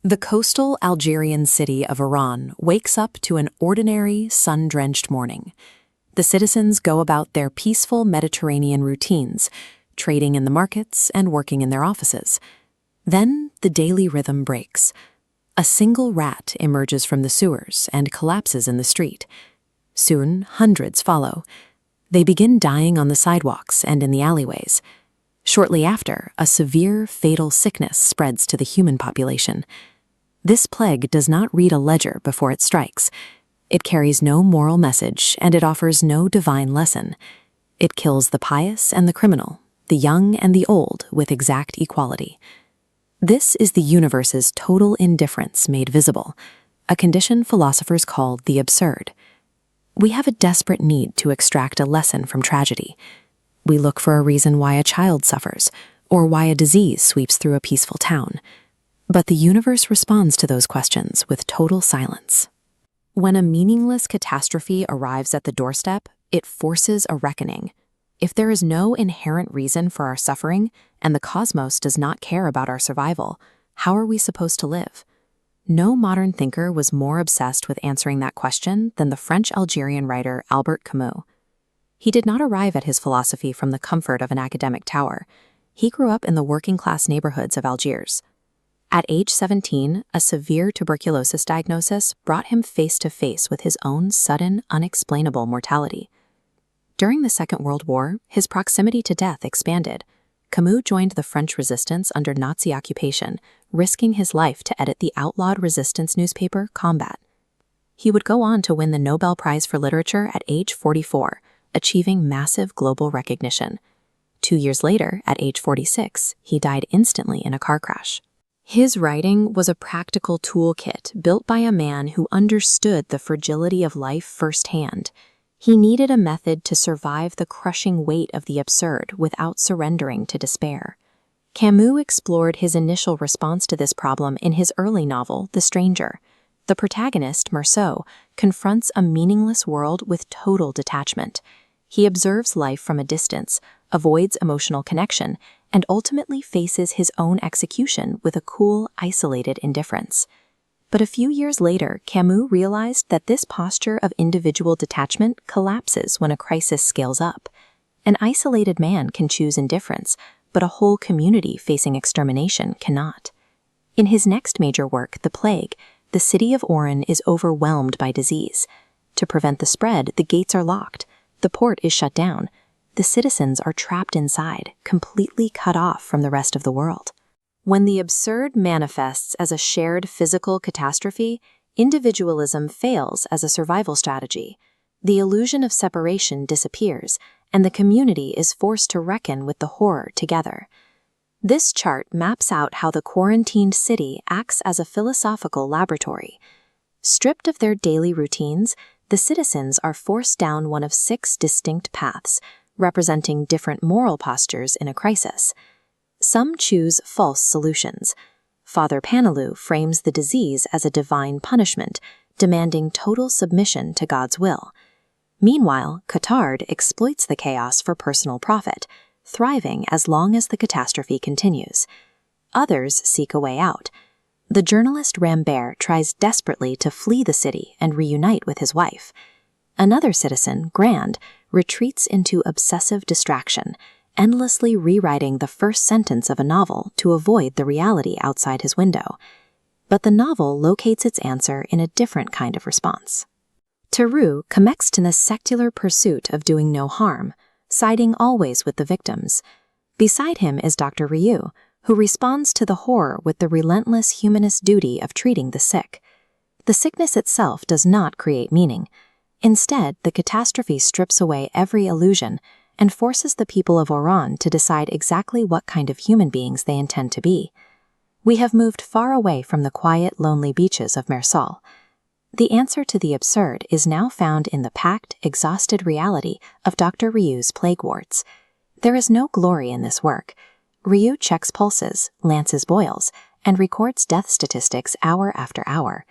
The coastal Algerian city of Oran wakes up to an ordinary, sun-drenched morning. The citizens go about their peaceful Mediterranean routines, trading in the markets and working in their offices. Then the daily rhythm breaks. A single rat emerges from the sewers and collapses in the street. Soon, hundreds follow. They begin dying on the sidewalks and in the alleyways. Shortly after, a severe, fatal sickness spreads to the human population. This plague does not read a ledger before it strikes. It carries no moral message, and it offers no divine lesson. It kills the pious and the criminal, the young and the old, with exact equality. This is the universe's total indifference made visible, a condition philosophers call the absurd. We have a desperate need to extract a lesson from tragedy. We look for a reason why a child suffers, or why a disease sweeps through a peaceful town. But the universe responds to those questions with total silence. When a meaningless catastrophe arrives at the doorstep, it forces a reckoning. If there is no inherent reason for our suffering, and the cosmos does not care about our survival, how are we supposed to live? No modern thinker was more obsessed with answering that question than the French-Algerian writer Albert Camus. He did not arrive at his philosophy from the comfort of an academic tower. He grew up in the working-class neighborhoods of Algiers. At age 17, a severe tuberculosis diagnosis brought him face-to-face with his own sudden, unexplainable mortality. During the Second World War, his proximity to death expanded. Camus joined the French resistance under Nazi occupation, risking his life to edit the outlawed resistance newspaper Combat. He would go on to win the Nobel Prize for Literature at age 44, achieving massive global recognition. 2 years later, at age 46, he died instantly in a car crash. His writing was a practical toolkit built by a man who understood the fragility of life firsthand. He needed a method to survive the crushing weight of the absurd without surrendering to despair. Camus explored his initial response to this problem in his early novel, The Stranger. The protagonist, Meursault, confronts a meaningless world with total detachment. He observes life from a distance, avoids emotional connection, and ultimately faces his own execution with a cool, isolated indifference. But a few years later, Camus realized that this posture of individual detachment collapses when a crisis scales up. An isolated man can choose indifference, but a whole community facing extermination cannot. In his next major work, The Plague, the city of Oran is overwhelmed by disease. To prevent the spread, the gates are locked. The port is shut down. The citizens are trapped inside, completely cut off from the rest of the world. When the absurd manifests as a shared physical catastrophe, individualism fails as a survival strategy. The illusion of separation disappears, and the community is forced to reckon with the horror together. This chart maps out how the quarantined city acts as a philosophical laboratory. Stripped of their daily routines, the citizens are forced down one of 6 distinct paths, representing different moral postures in a crisis. Some choose false solutions. Father Paneloux frames the disease as a divine punishment, demanding total submission to God's will. Meanwhile, Cottard exploits the chaos for personal profit, thriving as long as the catastrophe continues. Others seek a way out. The journalist Rambert tries desperately to flee the city and reunite with his wife. Another citizen, Grand, retreats into obsessive distraction, endlessly rewriting the first sentence of a novel to avoid the reality outside his window. But the novel locates its answer in a different kind of response. Theroux commits in the secular pursuit of doing no harm, siding always with the victims. Beside him is Dr. Rieu, who responds to the horror with the relentless humanist duty of treating the sick. The sickness itself does not create meaning. Instead, the catastrophe strips away every illusion and forces the people of Oran to decide exactly what kind of human beings they intend to be. We have moved far away from the quiet, lonely beaches of Meursault. The answer to the absurd is now found in the packed, exhausted reality of Dr. Rieu's plague wards. There is no glory in this work. Rieu checks pulses, lances boils, and records death statistics hour after hour.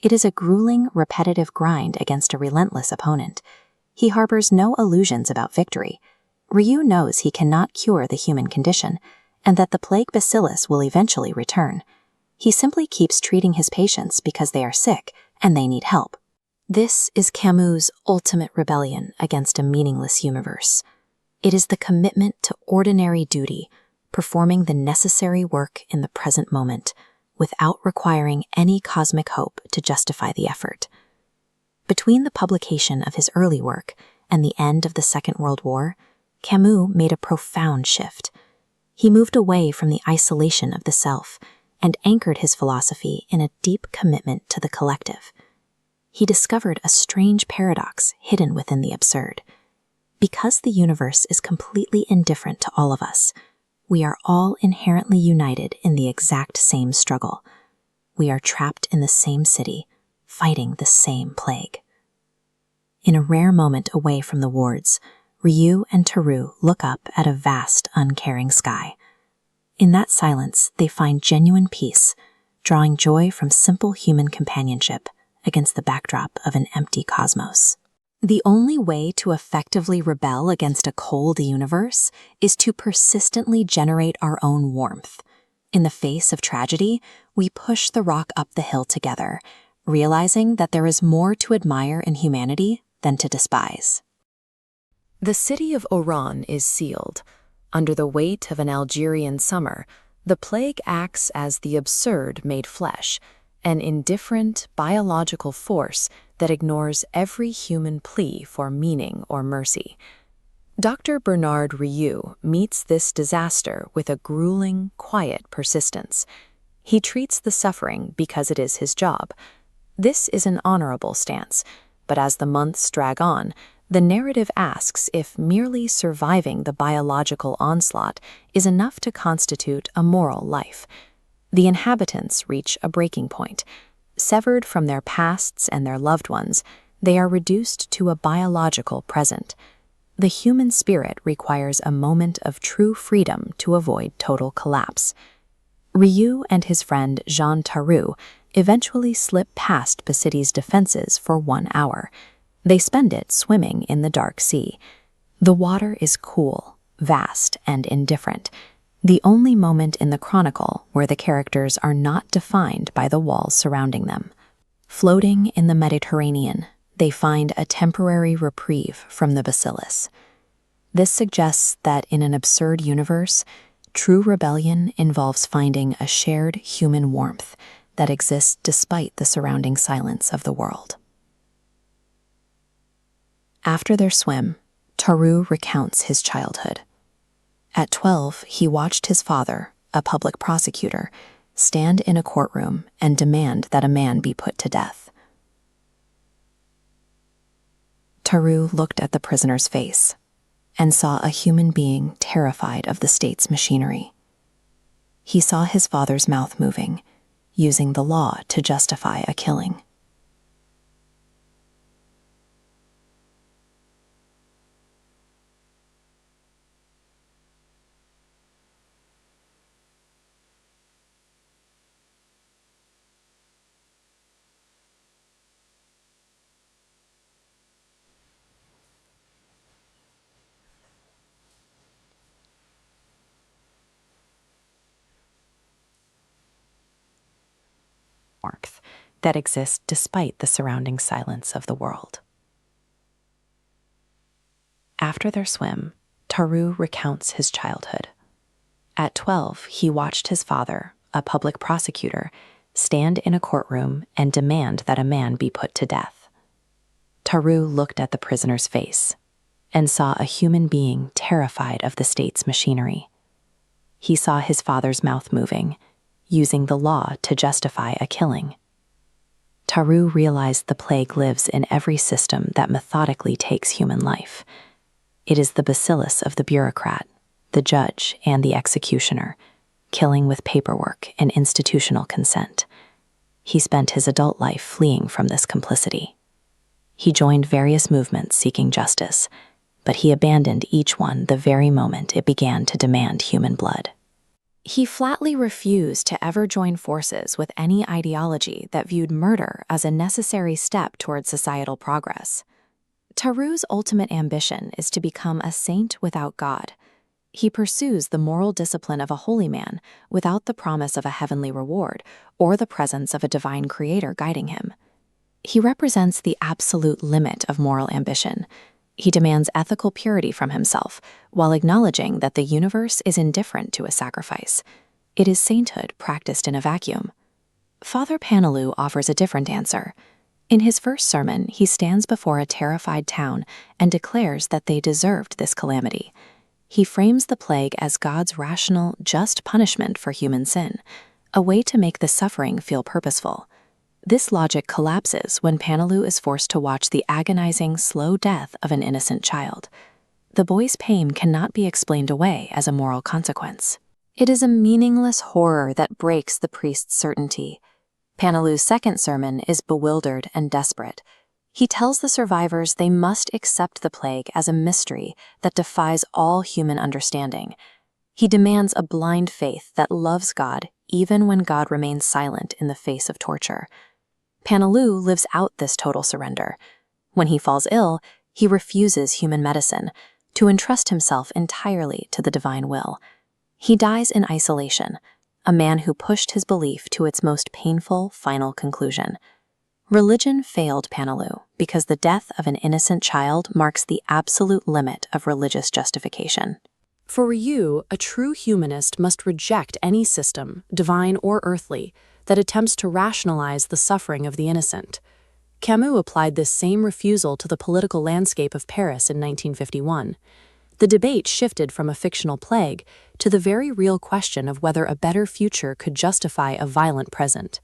It is a grueling, repetitive grind against a relentless opponent. He harbors no illusions about victory. Rieu knows he cannot cure the human condition, and that the plague bacillus will eventually return. He simply keeps treating his patients because they are sick and they need help. This is Camus' ultimate rebellion against a meaningless universe. It is the commitment to ordinary duty, performing the necessary work in the present moment, without requiring any cosmic hope to justify the effort. Between the publication of his early work and the end of the Second World War, Camus made a profound shift. He moved away from the isolation of the self and anchored his philosophy in a deep commitment to the collective. He discovered a strange paradox hidden within the absurd. Because the universe is completely indifferent to all of us, we are all inherently united in the exact same struggle. We are trapped in the same city, fighting the same plague. In a rare moment away from the wards, Ryu and Teru look up at a vast, uncaring sky. In that silence, they find genuine peace, drawing joy from simple human companionship against the backdrop of an empty cosmos. The only way to effectively rebel against a cold universe is to persistently generate our own warmth. In the face of tragedy, we push the rock up the hill together, realizing that there is more to admire in humanity than to despise. The city of Oran is sealed. Under the weight of an Algerian summer, the plague acts as the absurd made flesh, an indifferent biological force that ignores every human plea for meaning or mercy. Dr. Bernard Rioux meets this disaster with a grueling, quiet persistence. He treats the suffering because it is his job. This is an honorable stance, but as the months drag on, the narrative asks if merely surviving the biological onslaught is enough to constitute a moral life. The inhabitants reach a breaking point. Severed from their pasts and their loved ones, they are reduced to a biological present. The human spirit requires a moment of true freedom to avoid total collapse. Ryu and his friend Jean Taru eventually slip past the city's defenses for 1 hour. They spend it swimming in the dark sea. The water is cool, vast, and indifferent, the only moment in the chronicle where the characters are not defined by the walls surrounding them. Floating in the Mediterranean, they find a temporary reprieve from the bacillus. This suggests that in an absurd universe, true rebellion involves finding a shared human warmth that exists despite the surrounding silence of the world. After their swim, Taru recounts his childhood. At 12, he watched his father, a public prosecutor, stand in a courtroom and demand that a man be put to death. Taru looked at the prisoner's face and saw a human being terrified of the state's machinery. He saw his father's mouth moving, using the law to justify a killing. Warmth that exists despite the surrounding silence of the world. After their swim, Taru recounts his childhood. At 12, he watched his father, a public prosecutor, stand in a courtroom and demand that a man be put to death. Taru looked at the prisoner's face and saw a human being terrified of the state's machinery. He saw his father's mouth moving, using the law to justify a killing. Taru realized the plague lives in every system that methodically takes human life. It is the bacillus of the bureaucrat, the judge, and the executioner, killing with paperwork and institutional consent. He spent his adult life fleeing from this complicity. He joined various movements seeking justice, but he abandoned each one the very moment it began to demand human blood. He flatly refused to ever join forces with any ideology that viewed murder as a necessary step toward societal progress. Taru's ultimate ambition is to become a saint without God. He pursues the moral discipline of a holy man without the promise of a heavenly reward or the presence of a divine creator guiding him. He represents the absolute limit of moral ambition. He demands ethical purity from himself while acknowledging that the universe is indifferent to a sacrifice. It is sainthood practiced in a vacuum. Father Paneloux offers a different answer. In his first sermon, he stands before a terrified town and declares that they deserved this calamity. He frames the plague as God's rational, just punishment for human sin, a way to make the suffering feel purposeful. This logic collapses when Paneloux is forced to watch the agonizing, slow death of an innocent child. The boy's pain cannot be explained away as a moral consequence. It is a meaningless horror that breaks the priest's certainty. Paneloux's second sermon is bewildered and desperate. He tells the survivors they must accept the plague as a mystery that defies all human understanding. He demands a blind faith that loves God even when God remains silent in the face of torture. Paneloux lives out this total surrender. When he falls ill, he refuses human medicine to entrust himself entirely to the divine will. He dies in isolation, a man who pushed his belief to its most painful final conclusion. Religion failed Paneloux because the death of an innocent child marks the absolute limit of religious justification. For Rieu, a true humanist must reject any system, divine or earthly, that attempts to rationalize the suffering of the innocent. Camus applied this same refusal to the political landscape of Paris in 1951. The debate shifted from a fictional plague to the very real question of whether a better future could justify a violent present.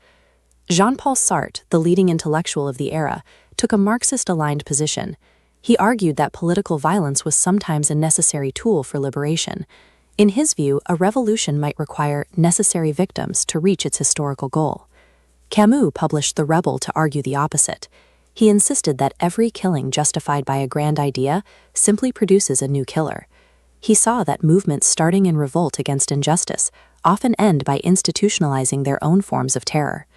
Jean-Paul Sartre, the leading intellectual of the era, took a Marxist-aligned position. He argued that political violence was sometimes a necessary tool for liberation. In his view, a revolution might require necessary victims to reach its historical goal. Camus published The Rebel to argue the opposite. He insisted that every killing justified by a grand idea simply produces a new killer. He saw that movements starting in revolt against injustice often end by institutionalizing their own forms of terror.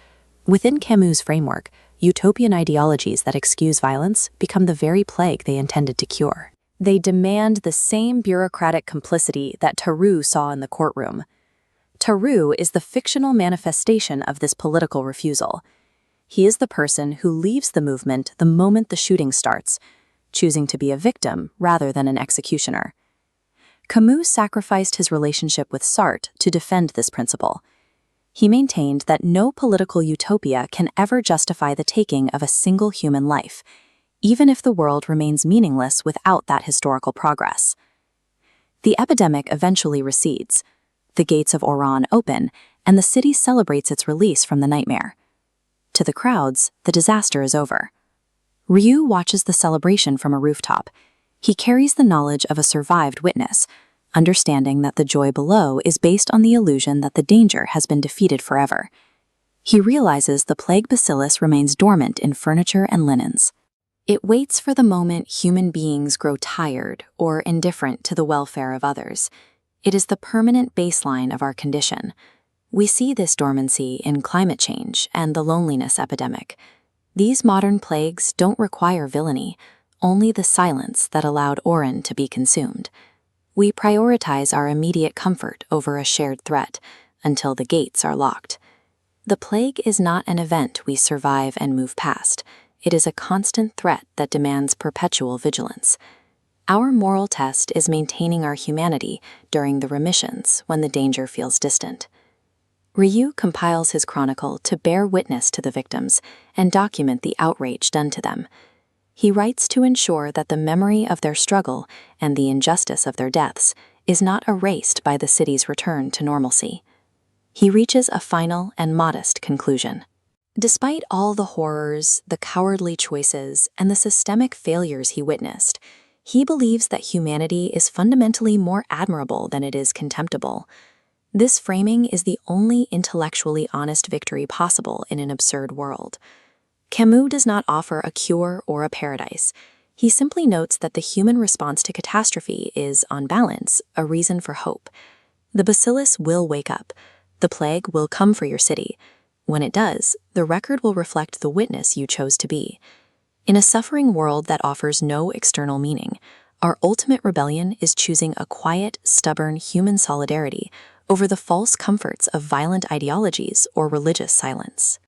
Within Camus' framework, utopian ideologies that excuse violence become the very plague they intended to cure. They demand the same bureaucratic complicity that Tarrou saw in the courtroom. Tarrou is the fictional manifestation of this political refusal. He is the person who leaves the movement the moment the shooting starts, choosing to be a victim rather than an executioner. Camus sacrificed his relationship with Sartre to defend this principle. He maintained that no political utopia can ever justify the taking of a single human life, even if the world remains meaningless without that historical progress. The epidemic eventually recedes. The gates of Oran open, and the city celebrates its release from the nightmare. To the crowds, the disaster is over. Rieu watches the celebration from a rooftop. He carries the knowledge of a survived witness, understanding that the joy below is based on the illusion that the danger has been defeated forever. He realizes the plague bacillus remains dormant in furniture and linens. It waits for the moment human beings grow tired or indifferent to the welfare of others. It is the permanent baseline of our condition. We see this dormancy in climate change and the loneliness epidemic. These modern plagues don't require villainy, only the silence that allowed Oran to be consumed. We prioritize our immediate comfort over a shared threat until the gates are locked. The plague is not an event we survive and move past. It is a constant threat that demands perpetual vigilance. Our moral test is maintaining our humanity during the remissions when the danger feels distant. Rieu compiles his chronicle to bear witness to the victims and document the outrage done to them. He writes to ensure that the memory of their struggle and the injustice of their deaths is not erased by the city's return to normalcy. He reaches a final and modest conclusion. Despite all the horrors, the cowardly choices, and the systemic failures he witnessed, he believes that humanity is fundamentally more admirable than it is contemptible. This framing is the only intellectually honest victory possible in an absurd world. Camus does not offer a cure or a paradise. He simply notes that the human response to catastrophe is, on balance, a reason for hope. The bacillus will wake up. The plague will come for your city. When it does, the record will reflect the witness you chose to be. In a suffering world that offers no external meaning, Our ultimate rebellion is choosing a quiet, stubborn human solidarity over the false comforts of violent ideologies or religious silence.